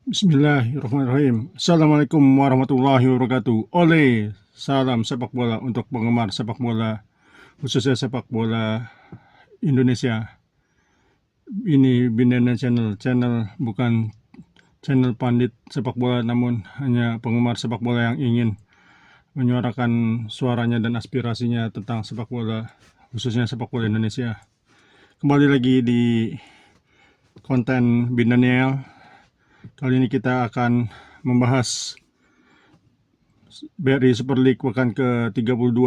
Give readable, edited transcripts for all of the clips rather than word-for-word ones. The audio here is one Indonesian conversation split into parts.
Bismillahirrahmanirrahim. Assalamualaikum warahmatullahi wabarakatuh. Salam sepak bola untuk penggemar sepak bola, khususnya sepak bola Indonesia. Ini Bindana Channel bukan channel pandit sepak bola, namun hanya penggemar sepak bola yang ingin menyuarakan suaranya dan aspirasinya tentang sepak bola, khususnya sepak bola Indonesia. Kembali lagi di konten Bindaniel. Kali ini kita akan membahas BRI Super League pekan ke-32,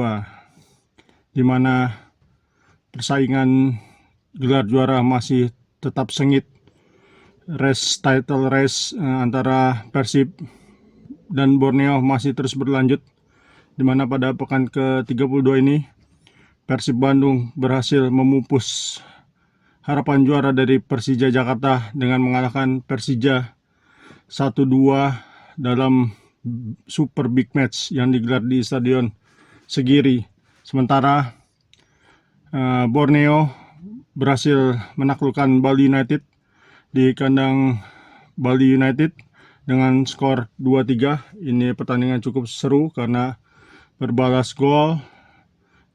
di mana persaingan gelar juara masih tetap sengit. Title race antara Persib dan Borneo masih terus berlanjut, di mana pada pekan ke-32 ini Persib Bandung berhasil memupus harapan juara dari Persija Jakarta dengan mengalahkan Persija 1-2 dalam Super Big Match yang digelar di Stadion Segiri. Sementara Borneo berhasil menaklukkan Bali United di kandang Bali United dengan skor 2-3. Ini pertandingan cukup seru karena berbalas gol,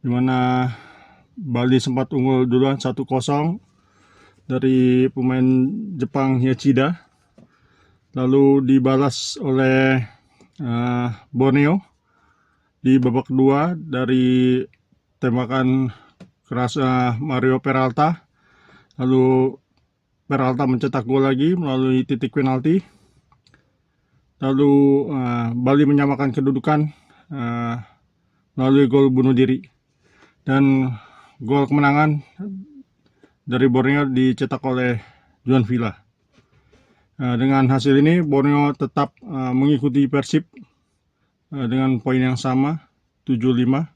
di mana Bali sempat unggul duluan 1-0 dari pemain Jepang Yachida, lalu dibalas oleh Borneo di babak kedua dari tembakan keras Mario Peralta. Lalu Peralta mencetak gol lagi melalui titik penalti. Lalu Bali menyamakan kedudukan melalui gol bunuh diri, dan gol kemenangan dari Borneo dicetak oleh Juan Villa. Dengan hasil ini Borneo tetap mengikuti Persib dengan poin yang sama, 75.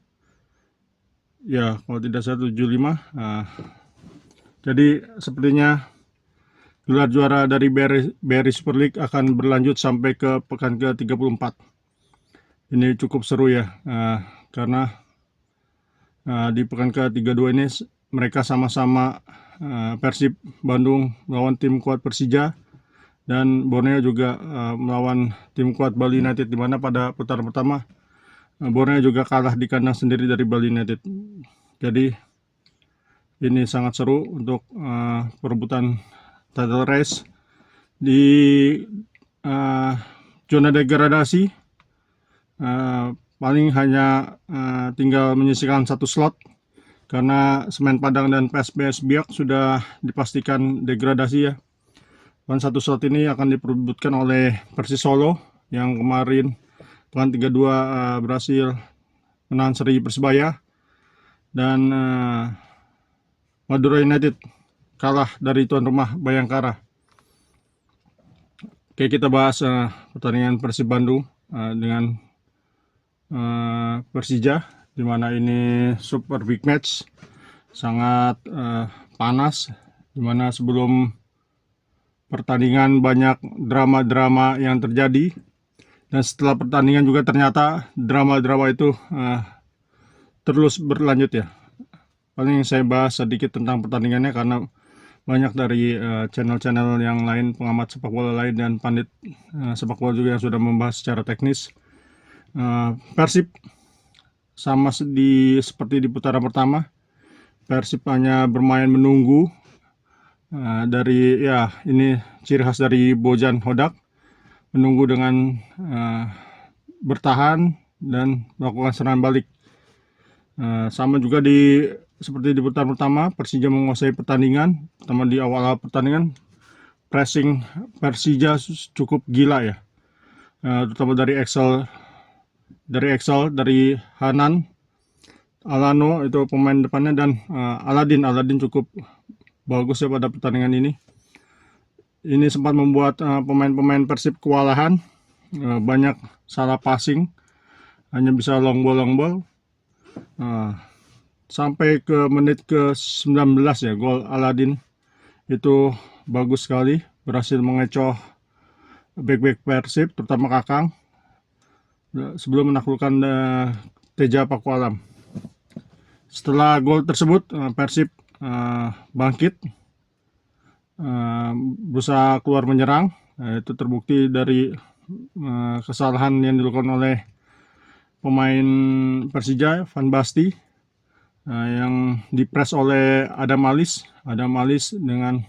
Ya, kalau tidak salah 75. Jadi sepertinya gelar juara dari BRI Super League akan berlanjut sampai ke pekan ke-34. Ini cukup seru ya, karena di pekan ke-32 ini mereka sama-sama Persib Bandung melawan tim kuat Persija, dan Borneo juga melawan tim kuat Bali United, di mana pada putaran pertama Borneo juga kalah di kandang sendiri dari Bali United. Jadi ini sangat seru untuk perebutan title race di zona degradasi. Paling hanya tinggal menyisihkan satu slot karena Semen Padang dan PSBS Biak sudah dipastikan degradasi ya. Dan satu slot ini akan diperebutkan oleh Persis Solo yang kemarin pekan 32 berhasil menahan seri Persebaya, dan Madura United kalah dari tuan rumah Bayangkara. Oke, kita bahas pertandingan Persib Bandung dengan Persija, di mana ini super big match, sangat panas, di mana sebelum pertandingan banyak drama-drama yang terjadi, dan setelah pertandingan juga ternyata drama-drama itu terus berlanjut ya. Paling saya bahas sedikit tentang pertandingannya karena banyak dari channel-channel yang lain, pengamat sepak bola lain dan pandit sepak bola juga yang sudah membahas secara teknis. Persib sama seperti di putaran pertama, Persib hanya bermain menunggu. Dari ya, ini ciri khas dari Bojan Hodak, menunggu dengan bertahan dan melakukan serangan balik. Sama juga seperti di putaran pertama, Persija menguasai pertandingan. Pertama di awal pertandingan, pressing Persija cukup gila ya, terutama dari Hanan, Alano itu pemain depannya, dan Aladin cukup bagus ya pada pertandingan ini. Ini sempat membuat pemain-pemain Persib kewalahan, banyak salah passing, hanya bisa long ball. Sampai ke menit ke-19 ya, gol Aladin itu bagus sekali, berhasil mengecoh back Persib, terutama Kakang, sebelum menaklukkan Teja Pakualam. Setelah gol tersebut, Persib bangkit, berusaha keluar menyerang, Itu terbukti dari kesalahan yang dilakukan oleh pemain Persija, Van Basten, yang dipres oleh Adam Alis. Adam Alis dengan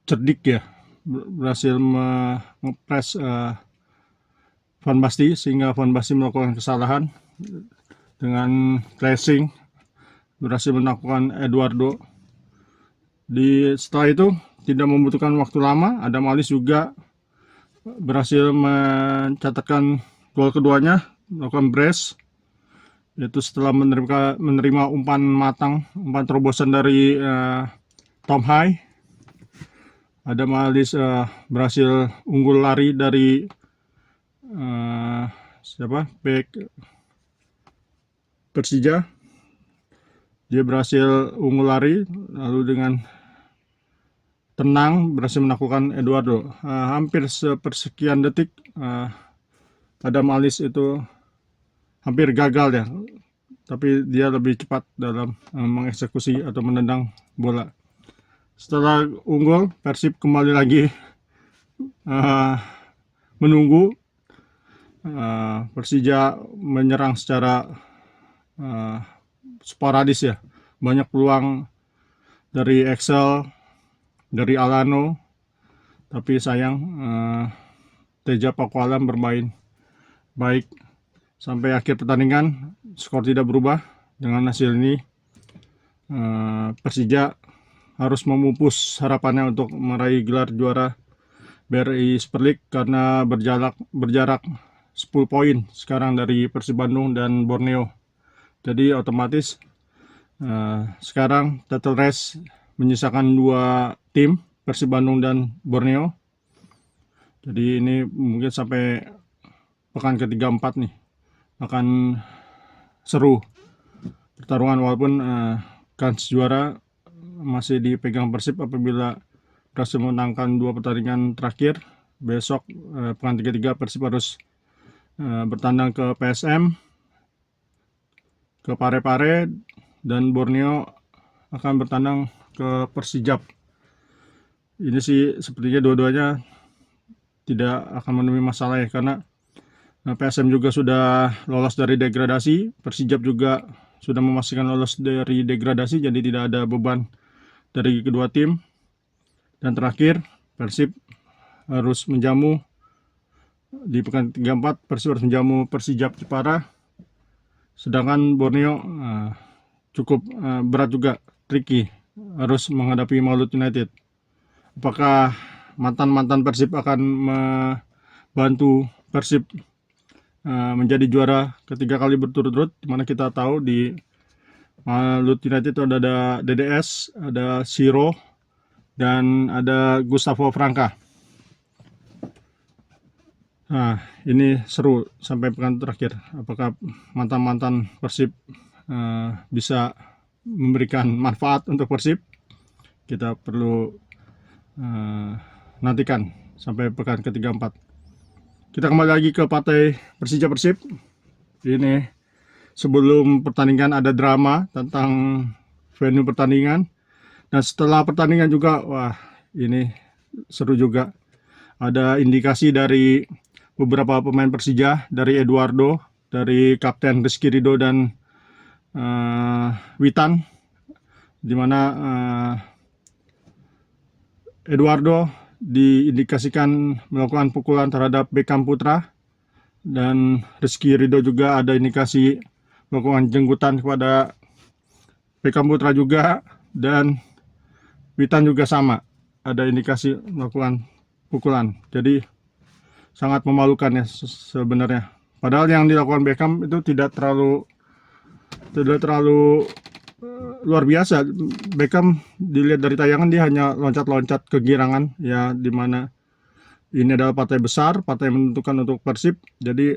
cerdik ya berhasil mengepres Van Basten, sehingga Van Basten melakukan kesalahan dengan pressing, berhasil menaklukkan Eduardo. Setelah itu tidak membutuhkan waktu lama, Adam Alis juga berhasil mencatatkan gol keduanya, melakukan brace, yaitu setelah menerima umpan matang, umpan terobosan dari Tom Hai. Adam Alis berhasil unggul lari dari bek Persija. Dia berhasil unggul lari, lalu dengan tenang berhasil menaklukkan Eduardo. Hampir sepersekian detik Adam Alis itu hampir gagal ya, tapi dia lebih cepat dalam mengeksekusi atau menendang bola. Setelah unggul, Persib kembali lagi menunggu. Persija menyerang secara sporadis ya, banyak peluang dari Excel, dari Alano, tapi sayang Teja Pakualam bermain baik sampai akhir pertandingan. Skor tidak berubah. Dengan hasil ini Persija harus memupus harapannya untuk meraih gelar juara BRI Super League karena berjarak 10 poin sekarang dari Persib Bandung dan Borneo. Jadi otomatis sekarang total race menyisakan 2 tim, Persib Bandung dan Borneo. Jadi ini mungkin sampai pekan ke-3-4 nih akan seru pertarungan, walaupun kans juara masih dipegang Persib apabila berhasil memenangkan 2 pertandingan terakhir. Besok pekan 3 Persib harus bertandang ke PSM, ke Parepare, dan Borneo akan bertandang ke Persijap. Ini sih sepertinya dua-duanya tidak akan menemui masalah ya, karena PSM juga sudah lolos dari degradasi, Persijap juga sudah memastikan lolos dari degradasi, jadi tidak ada beban dari kedua tim. Dan terakhir, Persib harus menjamu di pekan 3-4, Persib harus menjamu Persijap Jepara. Sedangkan Borneo cukup berat juga, tricky, harus menghadapi Malut United. Apakah mantan Persib akan membantu Persib menjadi juara ketiga kali berturut-turut, dimana kita tahu di Malut United itu ada DDS, ada Siro, dan ada Gustavo Franca. Nah, ini seru sampai pekan terakhir. Apakah mantan Persib bisa memberikan manfaat untuk Persib? Kita perlu nantikan sampai pekan ke-3-4. Kita kembali lagi ke partai Persija Persib. Ini sebelum pertandingan ada drama tentang venue pertandingan. Dan setelah pertandingan juga, wah ini seru juga. Ada indikasi dari beberapa pemain Persija, dari Eduardo, dari Kapten Rizky Ridho dan Witan, dimana Eduardo diindikasikan melakukan pukulan terhadap Beckham Putra, dan Rizky Ridho juga ada indikasi melakukan jenggutan kepada Beckham Putra juga, dan Witan juga sama, ada indikasi melakukan pukulan. Jadi sangat memalukan ya sebenarnya. Padahal yang dilakukan Beckham itu tidak terlalu luar biasa. Beckham dilihat dari tayangan dia hanya loncat-loncat kegirangan ya, dimana ini adalah partai besar, partai yang menentukan untuk Persib. Jadi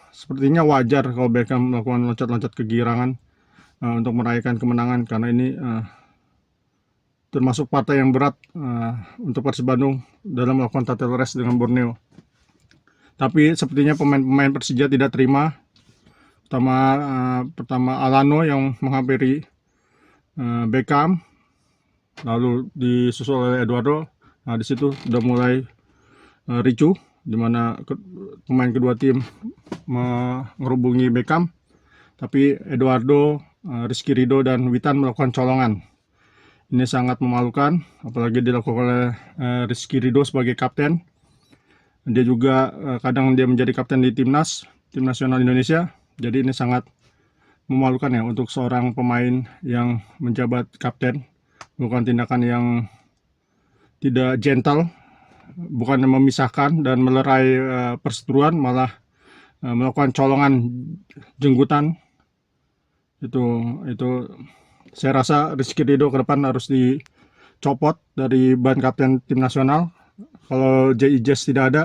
sepertinya wajar kalau Beckham melakukan loncat-loncat kegirangan untuk merayakan kemenangan, karena ini termasuk partai yang berat untuk Persib Bandung dalam melakukan title race dengan Borneo. Tapi sepertinya pemain Persija tidak terima. Pertama Alano yang menghampiri Beckham, lalu disusul oleh Eduardo. Nah, di situ sudah mulai ricuh, di mana pemain kedua tim mengerubungi Beckham, tapi Eduardo, Rizky Ridho dan Witan melakukan colongan. Ini sangat memalukan, apalagi dilakukan oleh Rizky Ridho sebagai kapten. Dia juga kadang dia menjadi kapten di tim nasional Indonesia. Jadi ini sangat memalukan ya untuk seorang pemain yang menjabat kapten, melakukan tindakan yang tidak gentle, bukan memisahkan dan melerai perseteruan, malah melakukan colongan jenggutan. Itu saya rasa Rizky Ridho ke depan harus dicopot dari ban kapten tim nasional. Kalau J.I. tidak ada,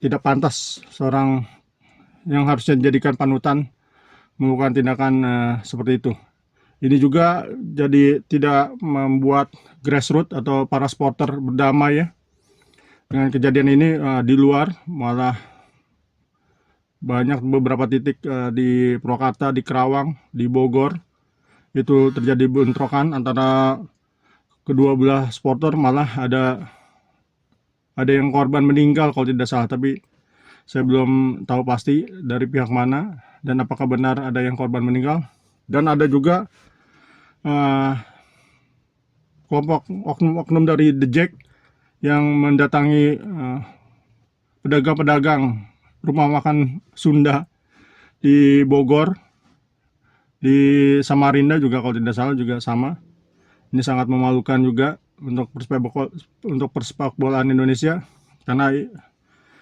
tidak pantas seorang yang harusnya dijadikan panutan melakukan tindakan seperti itu. Ini juga jadi tidak membuat grassroots atau para supporter berdamai ya. Dengan kejadian ini di luar, malah banyak beberapa titik di Purwakarta, di Kerawang, di Bogor, itu terjadi bentrokan antara kedua belah supporter, malah ada yang korban meninggal kalau tidak salah, tapi saya belum tahu pasti dari pihak mana dan apakah benar ada yang korban meninggal. Dan ada juga kelompok oknum dari The Jack yang mendatangi pedagang-pedagang rumah makan Sunda di Bogor, di Samarinda juga kalau tidak salah juga sama. Ini sangat memalukan juga untuk persepak bolaan Indonesia, karena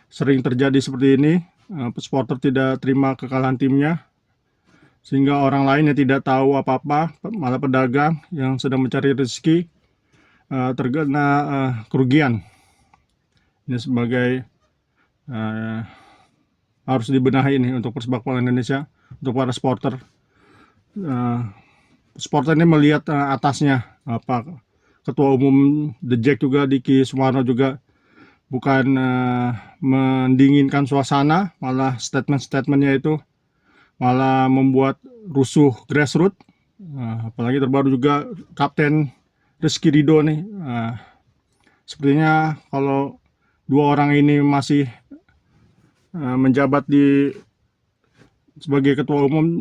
sering terjadi seperti ini, supporter tidak terima kekalahan timnya, sehingga orang lain yang tidak tahu apa-apa, malah pedagang yang sedang mencari rezeki terkena kerugian. Ini sebagai harus dibenahi ini untuk persepak bola Indonesia, untuk para supporter. Supporter ini melihat atasnya, Ketua Umum The Jack juga, Diki Sumarno juga bukan mendinginkan suasana, malah statement-statementnya itu malah membuat rusuh grassroots. Apalagi terbaru juga Kapten Rizky Ridho nih. Sepertinya kalau dua orang ini masih menjabat sebagai Ketua Umum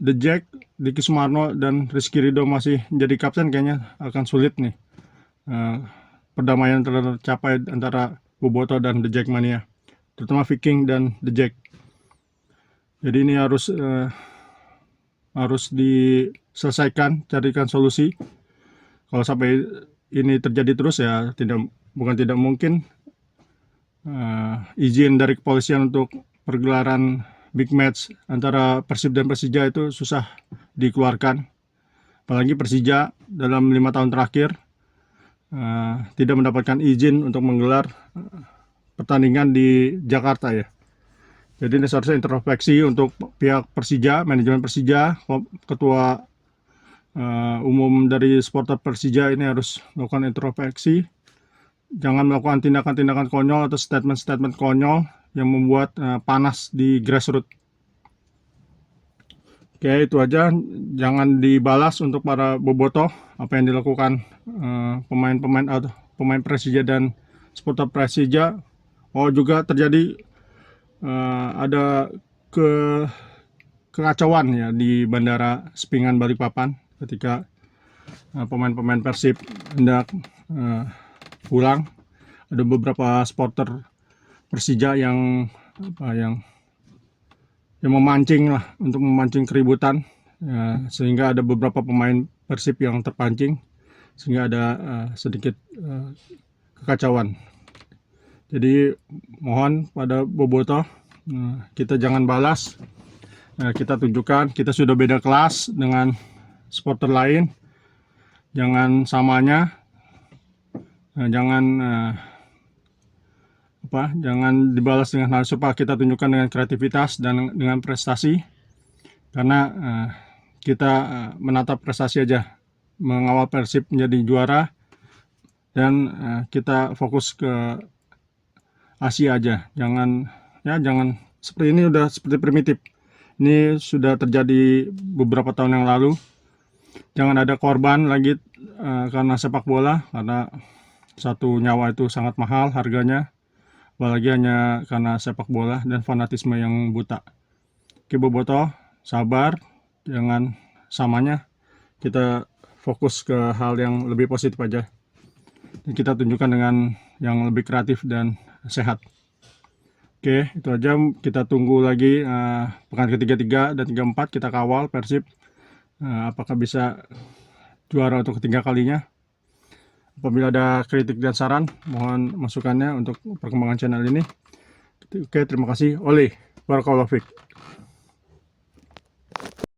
The Jack, Diki Sumarno dan Rizky Ridho masih menjadi kapten, kayaknya akan sulit nih perdamaian tercapai antara Bobotoh dan The Jackmania, terutama Viking dan The Jack. Jadi ini harus diselesaikan, carikan solusi. Kalau sampai ini terjadi terus ya bukan tidak mungkin izin dari kepolisian untuk pergelaran big match antara Persib dan Persija itu susah dikeluarkan. Apalagi Persija dalam 5 tahun terakhir tidak mendapatkan izin untuk menggelar pertandingan di Jakarta ya. Jadi ini seharusnya introspeksi untuk pihak Persija, manajemen Persija, ketua umum dari supporter Persija ini harus melakukan introspeksi. Jangan melakukan tindakan-tindakan konyol atau statement-statement konyol yang membuat panas di grassroots. Oke, itu aja. Jangan dibalas untuk para bobotoh apa yang dilakukan pemain Persija dan supporter Persija. Juga terjadi ada kekacauan ya di Bandara Sepingan Balikpapan ketika pemain-pemain Persib hendak pulang. Ada beberapa supporter Persija yang memancing lah, untuk memancing keributan, sehingga ada beberapa pemain Persib yang terpancing, sehingga ada sedikit kekacauan. Jadi mohon pada bobotoh, kita jangan balas, kita tunjukkan kita sudah beda kelas dengan supporter lain, jangan samanya, jangan dibalas dengan hal serupa. Kita tunjukkan dengan kreativitas dan dengan prestasi, karena kita menatap prestasi aja, mengawal Persib menjadi juara, dan kita fokus ke Asia aja. Jangan seperti ini, udah seperti primitif. Ini sudah terjadi beberapa tahun yang lalu. Jangan ada korban lagi karena sepak bola, karena satu nyawa itu sangat mahal harganya, apalagi hanya karena sepak bola dan fanatisme yang buta. Oke Bobotoh, sabar, jangan samanya, kita fokus ke hal yang lebih positif aja. Dan kita tunjukkan dengan yang lebih kreatif dan sehat. Oke, itu aja. Kita tunggu lagi pekan ketiga dan 34, kita kawal Persib apakah bisa juara untuk ketiga kalinya. Apabila ada kritik dan saran, mohon masukannya untuk perkembangan channel ini. Oke, terima kasih. Oleh Barakallahu Fiik.